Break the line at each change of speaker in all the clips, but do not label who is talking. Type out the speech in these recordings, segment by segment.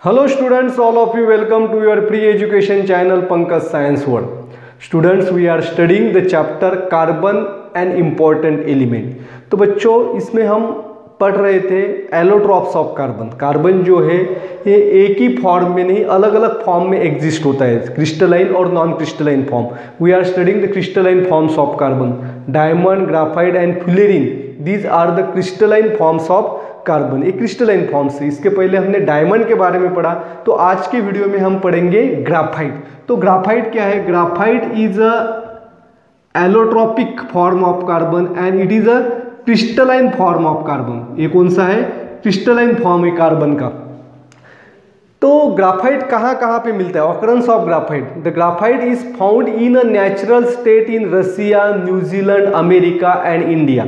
Hello students, all of you welcome to your pre-education channel Pankaj Science World. Students, we are studying the chapter Carbon and Important Element. तो बच्चों इसमें हम पढ़ रहे थे allotropes of carbon. Carbon जो है ये एक ही फॉर्म में नहीं, अलग अलग फॉर्म में एग्जिस्ट होता है, क्रिस्टलाइन और non crystalline form. We are studying the crystalline forms of carbon, diamond, graphite and fullerene. These are the crystalline forms of carbon. एक क्रिस्टलाइन फॉर्म्स है। इसके पहले हमने डायमंड के बारे में पढ़ा, तो आज के वीडियो में हम पढ़ेंगे ग्राफाइट। तो ग्राफाइट क्या है? Graphite is a allotropic form of carbon and it is a crystalline form of carbon. ये कौन सा है? क्रिस्टलाइन फॉर्म है कार्बन का। तो ग्राफाइट कहाँ कहाँ पे मिलता है? Occurrence of graphite. The graphite is found in a natural state in Russia, New Zealand, America and India.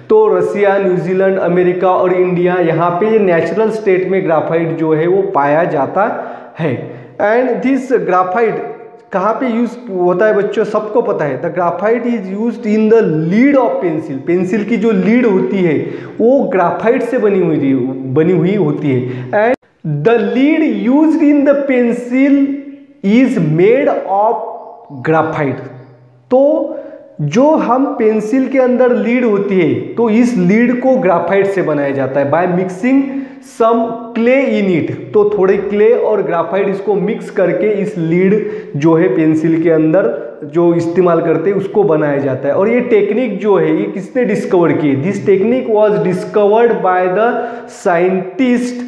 तो रसिया, न्यूजीलैंड, अमेरिका और इंडिया, यहाँ पे नेचुरल स्टेट में ग्राफाइट जो है वो पाया जाता है। एंड दिस ग्राफाइट कहाँ पे यूज होता है बच्चों? सबको पता है। The graphite is used in the lead of pencil. Pencil की जो लीड होती है वो ग्राफाइट से बनी हुई होती है। And the lead used in the pencil is made of graphite. तो जो हम पेंसिल के अंदर लीड होती है तो इस लीड को ग्राफाइट से बनाया जाता है by mixing some clay in it. तो थोड़े क्ले और ग्राफाइट इसको मिक्स करके इस लीड जो है पेंसिल के अंदर जो इस्तेमाल करते हैं उसको बनाया जाता है। और ये टेक्निक जो है ये किसने डिस्कवर की? This technique was discovered by the scientist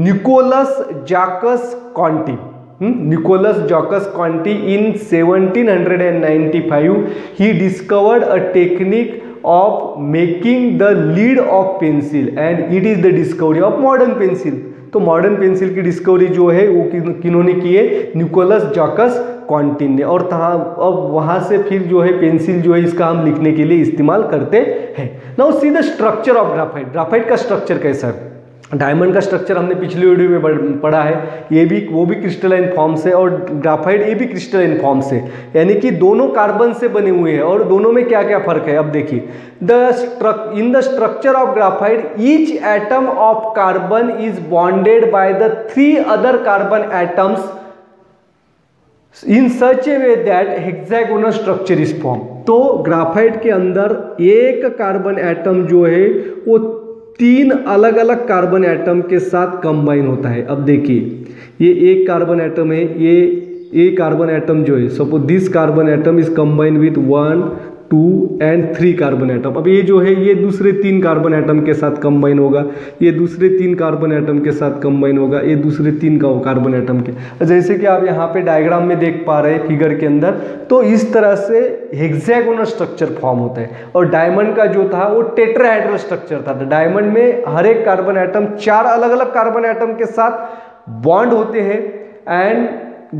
Nicolas Jacques Conte. Nicholas Jacques Conti in 1795 he discovered a technique of making the lead of pencil and it is the discovery of modern pencil। तो modern pencil की discovery जो है वो किन्होंने की है? Nicholas जाकस क्वांटी ने। और अब वहाँ से फिर जो है पेंसिल जो है इसका हम लिखने के लिए इस्तेमाल करते हैं। Now see the structure of graphite. Graphite का स्ट्रक्चर कैसा है? डायमंड का स्ट्रक्चर हमने पिछले वीडियो में पढ़ा है, वो भी क्रिस्टलाइन फॉर्म से, और ग्राफाइट ये भी क्रिस्टलाइन फॉर्म से, यानी कि दोनों कार्बन से बने हुए हैं। और दोनों में क्या क्या फर्क है अब देखिए। In the structure of graphite each atom of carbon is bonded by the 3 other carbon atoms in such A way that hexagonal structure is form. तो ग्राफाइट के अंदर एक कार्बन एटम जो है वो 3 अलग अलग कार्बन एटम के साथ कंबाइन होता है। अब देखिए ये एक कार्बन एटम है, ये कार्बन एटम जो है, suppose this carbon atom is combine with 1, 2 and 3 carbon atom. अब ये जो है ये दूसरे 3 कार्बन एटम के साथ कंबाइन होगा, ये दूसरे 3 कार्बन एटम के साथ कंबाइन होगा, ये दूसरे 3 कार्बन एटम के। जैसे कि आप यहाँ पे डायग्राम में देख पा रहे हैं फिगर के अंदर, तो इस तरह से हेक्सागोनल स्ट्रक्चर फॉर्म होता है। और डायमंड का जो था वो टेट्राहेड्रल स्ट्रक्चर था। डायमंड में हर एक कार्बन एटम 4 अलग अलग कार्बन एटम के साथ बॉन्ड होते हैं एंड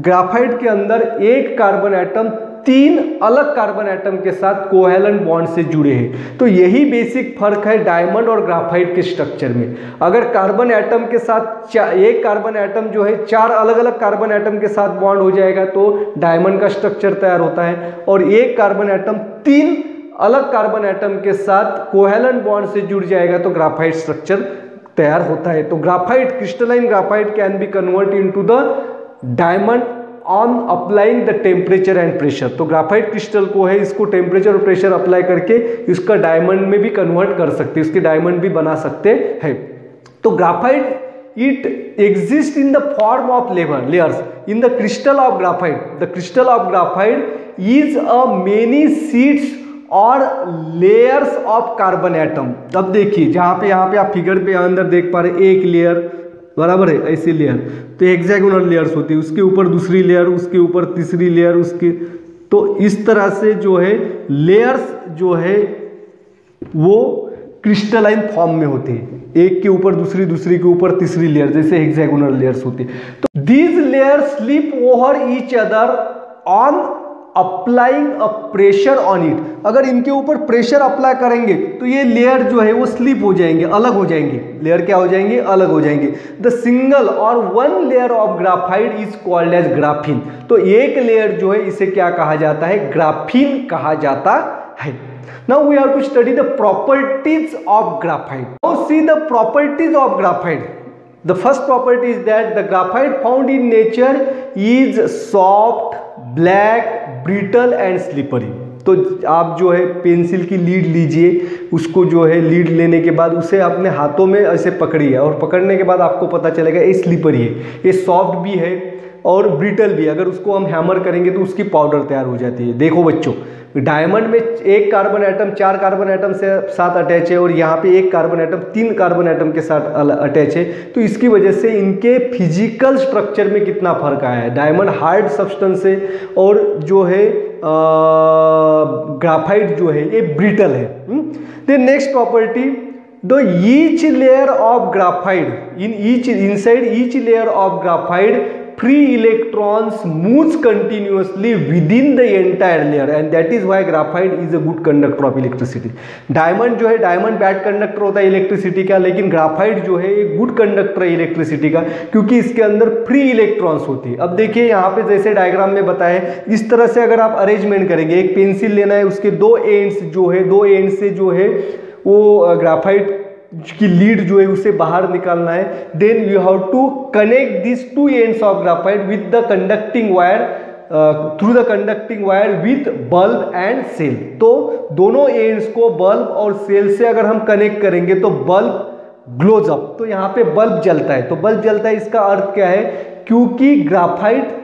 ग्राफाइट के अंदर एक कार्बन एटम 3 अलग कार्बन एटम के साथ कोवैलेंट बॉन्ड से जुड़े हैं। तो यही बेसिक फर्क है डायमंड और ग्राफाइट के स्ट्रक्चर में। अगर कार्बन एटम के साथ एक कार्बन एटम जो है 4 अलग अलग कार्बन एटम के साथ बॉन्ड हो जाएगा तो डायमंड का स्ट्रक्चर तैयार होता है। और एक कार्बन एटम 3 अलग कार्बन एटम के साथ कोवैलेंट बॉन्ड से जुड़ जाएगा तो ग्राफाइट स्ट्रक्चर तैयार होता है। तो graphite, crystalline graphite can be convert into the diamond on applying the temperature and pressure. तो ग्राफाइट क्रिस्टल को है इसको टेम्परेचर और प्रेशर अप्लाई करके इसका डायमंड में भी कन्वर्ट कर सकते हैं, इसके डायमंड भी बना सकते हैं। तो graphite it exist in the form of layers in the crystal of graphite. The crystal of graphite is a many sheets और लेयर्स ऑफ कार्बन एटम। अब देखिए यहाँ पे आप फिगर पे अंदर देख पा रहे एक लेयर, बराबर है, ऐसी लेयर तो हेक्सागोनल लेयर्स होती है, उसके ऊपर दूसरी लेयर, उसके ऊपर तीसरी लेयर, उसके, तो इस तरह से जो है लेयर्स जो है वो क्रिस्टलाइन फॉर्म में होती है, एक के ऊपर दूसरी, दूसरी के ऊपर तीसरी लेयर, जैसे हेक्सागोनल लेयर्स होती है। तो these layers sleep over each other on applying a pressure on it. अगर इनके ऊपर प्रेशर अप्लाई करेंगे तो ये लेयर जो है वो स्लिप हो जाएंगे, अलग हो जाएंगे। लेयर क्या हो जाएंगे? अलग हो जाएंगे। द सिंगल और one layer of graphite is called as graphene. तो एक लेयर जो है इसे क्या कहा जाता है? ग्राफीन कहा जाता है। Now we have to study the properties of graphite. Now see the properties of graphite. The first property is that the graphite found in nature is soft, black, brittle and slippery. तो आप जो है pencil की lead लीजिए, उसको जो है lead लेने के बाद उसे अपने हाथों में ऐसे पकड़िए और पकड़ने के बाद आपको पता चलेगा ये स्लिपरी है, ये सॉफ्ट भी है और ब्रिटल भी। अगर उसको हम हैमर करेंगे तो उसकी पाउडर तैयार हो जाती है। देखो बच्चों, डायमंड में एक कार्बन एटम 4 कार्बन एटम से साथ अटैच है और यहाँ पे एक कार्बन एटम 3 कार्बन एटम के साथ अटैच है। तो इसकी वजह से इनके फिजिकल स्ट्रक्चर में कितना फर्क आया है। डायमंड हार्ड सब्सटेंस है और जो है ग्राफाइट जो है ये ब्रिटल है। The next property, the each layer of graphite inside each layer of graphite free electrons moves continuously within the entire layer and that is why graphite is a good conductor of electricity. Diamond जो है, diamond bad conductor होता है electricity का, लेकिन graphite जो है एक good conductor है इलेक्ट्रिसिटी का, क्योंकि इसके अंदर फ्री इलेक्ट्रॉन्स होते हैं। अब देखिए यहाँ पे जैसे डायग्राम में बताया है, इस तरह से अगर आप अरेंजमेंट करेंगे, एक पेंसिल लेना है, उसके दो एंड्स जो है, दो एंड से जो है वो ग्राफाइट की लीड जो है उसे बाहर निकालना है। Then you have to connect this two ends of graphite with the conducting wire through the conducting wire with bulb and cell. तो दोनों एंड्स को बल्ब और सेल से अगर हम कनेक्ट करेंगे तो बल्ब ग्लोज अप, तो यहाँ पे बल्ब जलता है। तो बल्ब जलता है, इसका अर्थ क्या है, क्योंकि graphite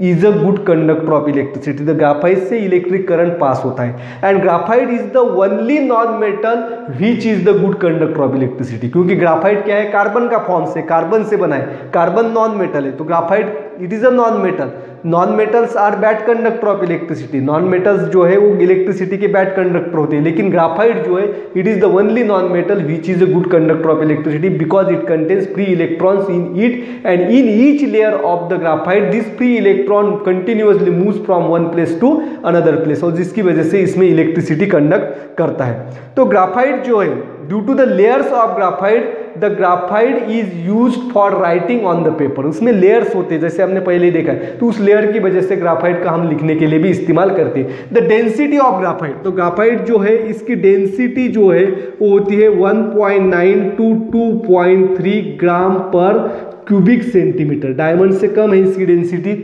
is a good conductor of electricity. The graphite से इलेक्ट्रिक करंट पास होता है and graphite is the only non metal which is the good conductor of electricity. क्योंकि ग्राफाइट क्या है, कार्बन का फॉर्म से, कार्बन से बना है, कार्बन नॉन मेटल है, तो graphite it is a non metal. Non metals are bad conductor of electricity, non metals जो है वो इलेक्ट्रिसिटी के बैड कंडक्टर होते हैं, लेकिन ग्राफाइट जो है it is the only non metal which is a good conductor of electricity because it contains free electrons in it and in each layer of the graphite this free electron continuously moves from one place to another place, और जिसकी वजह से इसमें electricity conduct करता है। तो graphite जो है, due to the layers of graphite, the graphite is used for writing on the paper. उसमें लेयर्स होते हैं, जैसे हमने पहले ही देखा है, तो उस लेयर की वजह से ग्राफाइट का हम लिखने के लिए भी इस्तेमाल करते हैं। द डेंसिटी ऑफ ग्राफाइट, तो ग्राफाइट जो है इसकी डेंसिटी जो है वो होती है 1.9 to 2.3 ग्राम पर क्यूबिक सेंटीमीटर। डायमंड से कम है इसकी डेंसिटी,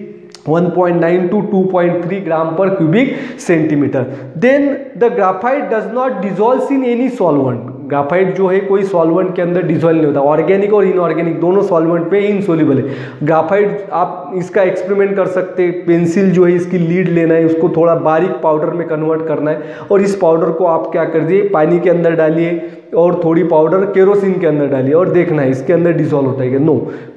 1.9 to 2.3 ग्राम पर cubic centimetre. Then the graphite does not dissolve in any solvent. Graphite जो है कोई सॉल्वेंट के अंदर डिजोल्व नहीं होता, ऑर्गेनिक और इनऑर्गेनिक दोनों सॉल्वेंट पे इनसोल्यूबल है। ग्राफाइट आप इसका एक्सपेरिमेंट कर सकते हैं, पेंसिल जो है इसकी लीड लेना है, उसको थोड़ा बारीक पाउडर में कन्वर्ट करना है और इस पाउडर को आप क्या कर दिए, पानी के अंदर डालिए और थोड़ी पाउडर केरोसिन के अंदर डालिए और देखना है इसके अंदर डिसॉल्व होता है कि no.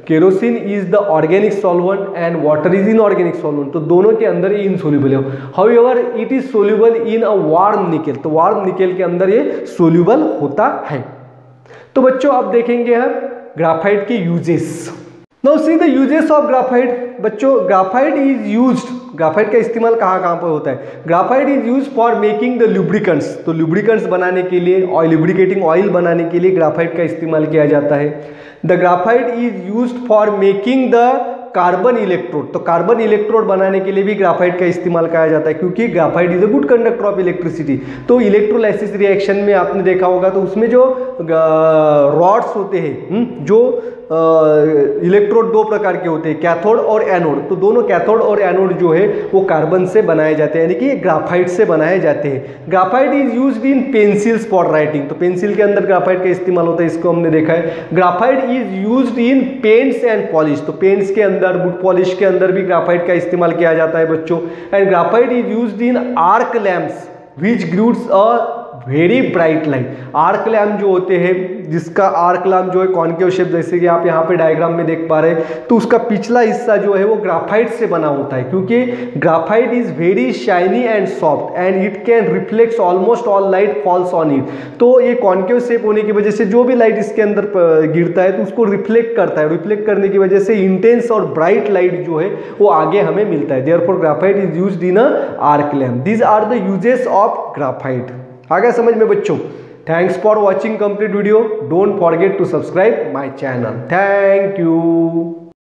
Kerosene is the organic solvent and water is inorganic solvent, तो दोनों के अंदर ये इनसोल्यूबल है। However it is soluble in a warm nickel, तो वार्म निकेल के अंदर ये सोल्यूबल होता है। तो बच्चों आप देखेंगे हम ग्राफाइट के uses. Now see the uses of graphite. बच्चों ग्राफाइट इज यूज्ड, ग्राफाइट का इस्तेमाल कहाँ कहाँ पर होता है। Graphite is use for making the lubricants, तो लुब्रिकेंट्स बनाने के लिए, ऑयल लुब्रिकेटिंग ऑयल बनाने के लिए ग्राफाइट का इस्तेमाल किया जाता है। The graphite is use for making the carbon electrode, तो कार्बन इलेक्ट्रोड बनाने के लिए भी ग्राफाइट का इस्तेमाल किया जाता है, क्योंकि graphite is a good conductor of electricity. तो इलेक्ट्रोलाइसिस रिएक्शन में आपने देखा होगा, तो उसमें जो रॉड्स होते हैं, जो इलेक्ट्रोड दो प्रकार के होते हैं, कैथोड और एनोड, तो दोनों कैथोड और एनोड जो है वो कार्बन से बनाए जाते हैं, यानी कि ग्राफाइट से बनाए जाते हैं। Graphite is used in pencils for writing, तो पेंसिल के अंदर ग्राफाइट का इस्तेमाल होता है, इसको हमने देखा है। Graphite is used in paints and polish, तो पेंट्स के अंदर, वुड पॉलिश के अंदर भी ग्राफाइट का इस्तेमाल किया जाता है बच्चों। And graphite is used in arc lamps which gives a very bright light. Arc lamp जो होते हैं, जिसका आर्क लैम्प जो है कॉन्केव शेप, जैसे कि आप यहाँ पे डायग्राम में देख पा रहे हैं, तो उसका पिछला हिस्सा जो है वो ग्राफाइट से बना होता है, क्योंकि graphite is very shiny and soft and it can reflect almost all light falls on it. तो ये कॉन्केव शेप होने की वजह से जो भी लाइट इसके अंदर गिरता है तो उसको रिफ्लेक्ट करता है, रिफ्लेक्ट करने की वजह से इंटेंस और ब्राइट लाइट जो है वो आगे हमें मिलता है। Therefore graphite is used in a arc lamp. These are the uses of graphite. आ गया समझ में बच्चों? Thanks for watching complete video. Don't forget to subscribe my channel. Thank you.